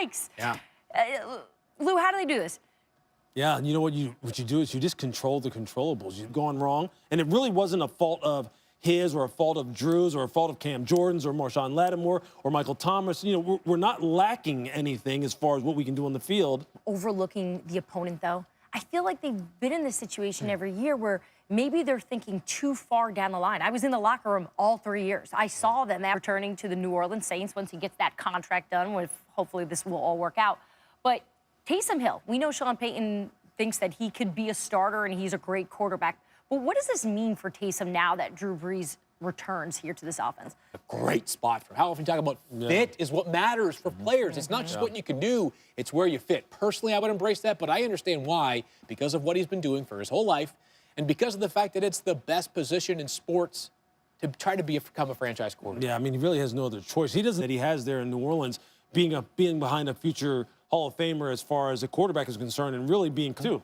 Thanks. Yeah. Lou, how do they do this? Yeah, and you know what you do is you just control the controllables. You've gone wrong, and it really wasn't a fault of his or a fault of Drew's or a fault of Cam Jordan's or Marshawn Lattimore or Michael Thomas. You know, we're not lacking anything as far as what we can do on the field. Overlooking the opponent, though. I feel like they've been in this situation every year where maybe they're thinking too far down the line. I was in the locker room all 3 years. I saw them returning to the New Orleans Saints once he gets that contract done, with hopefully this will all work out. But Taysom Hill, we know Sean Payton thinks that he could be a starter and he's a great quarterback. But what does this mean for Taysom now that Drew Brees returns here to this offense? A great spot for him. How often you talk about fit is what matters for players. It's not just what you can do, it's where you fit. Personally, I would embrace that, but I understand why, because of what he's been doing for his whole life, and because of the fact that it's the best position in sports to try to become a franchise quarterback. Yeah, I mean, he really has no other choice. He doesn't that he has there in New Orleans, being behind a future Hall of Famer as far as a quarterback is concerned, and really being too.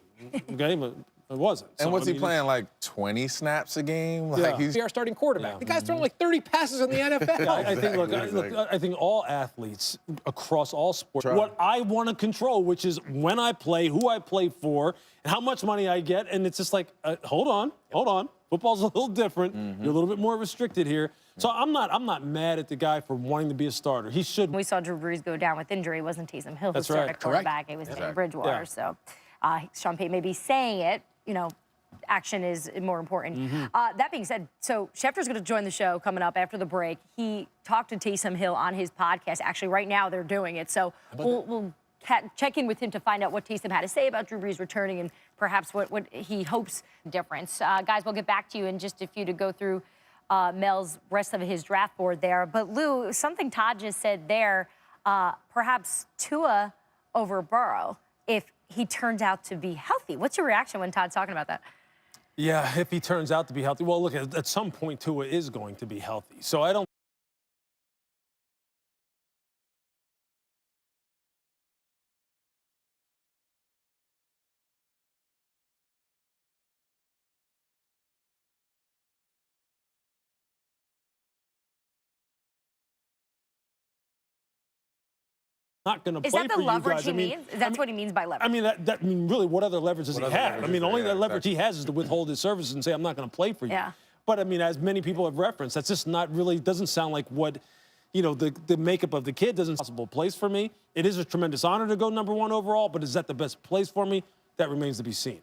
Okay, but it wasn't. And what's he playing, like 20 snaps a game? Like He's our starting quarterback. The guy's thrown like 30 passes in the NFL. Yeah, I think, look, I think all athletes across all sports, what I want to control, which is when I play, who I play for, and how much money I get, and it's just like, hold on. Football's a little different. You're a little bit more restricted here. So I'm not mad at the guy for wanting to be a starter. He should. We saw Drew Brees go down with injury. It wasn't Taysom Hill who That's started right. quarterback. It was Teddy Bridgewater. Yeah. So Sean Payton may be saying it, you know, action is more important. That being said, so Schefter's going to join the show coming up after the break. He talked to Taysom Hill on his podcast. Actually, right now they're doing it. So we'll check in with him to find out what Taysom had to say about Drew Brees returning and perhaps what he hopes difference. Guys, we'll get back to you in just a few to go through Mel's rest of his draft board there. But Lou, something Todd just said there, perhaps Tua over Burrow if he turns out to be healthy. What's your reaction when Todd's talking about that? Yeah, if he turns out to be healthy. Well, look, at some point, Tua is going to be healthy. So I don't. Not going to play for you guys. Is that the leverage he means? That's what he means by leverage. I mean, really, what other leverage does he have? I mean, only the leverage he has is to withhold his services and say, I'm not going to play for you. Yeah. But, I mean, as many people have referenced, that's just not really, doesn't sound like what, you know, the makeup of the kid doesn't possible place for me. It is a tremendous honor to go #1 overall, but is that the best place for me? That remains to be seen.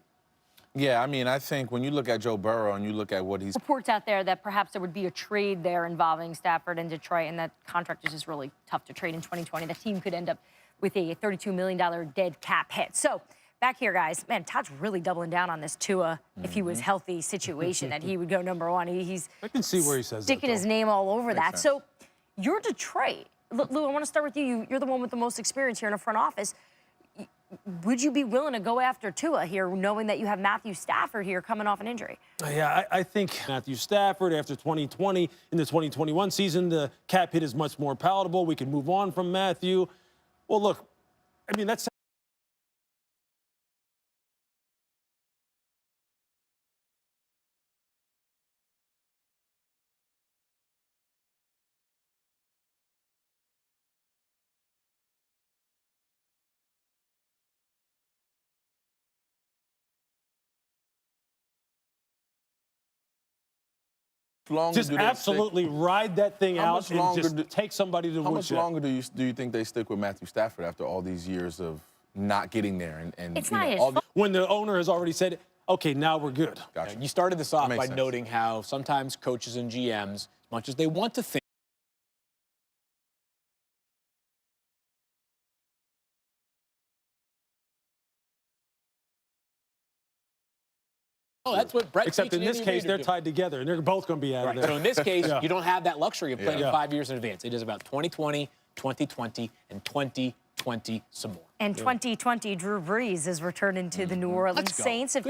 Yeah, I mean, I think when you look at Joe Burrow and you look at what he's... Reports out there that perhaps there would be a trade there involving Stafford and Detroit, and that contract is just really tough to trade in 2020. The team could end up with a $32 million dead cap hit. So back here, guys, man, Todd's really doubling down on this Tua, if he was healthy situation, that he would go #1. I can see where he says sticking that, his name all over that. sense. So you're Detroit. Lou, I want to start with you. You're the one with the most experience here in the front office. Would you be willing to go after Tua here, knowing that you have Matthew Stafford here coming off an injury? Yeah, I think Matthew Stafford, after 2020, in the 2021 season, the cap hit is much more palatable. We can move on from Matthew. Well, look, I mean, that's... Just absolutely ride that thing out and just take somebody to the woodshed. How much longer do you think they stick with Matthew Stafford after all these years of not getting there? And it's not his fault. When the owner has already said, okay, now we're good. Gotcha. You started this off by sense. noting how sometimes coaches and GMs, as much as they want to think, that's what Brett Except in this case, they're tied together, and they're both going to be out of there. So in this case, you don't have that luxury of playing 5 years in advance. It is about 2020, 2020, and 2020 some more. And 2020, Drew Brees is returning to the New Orleans Saints. If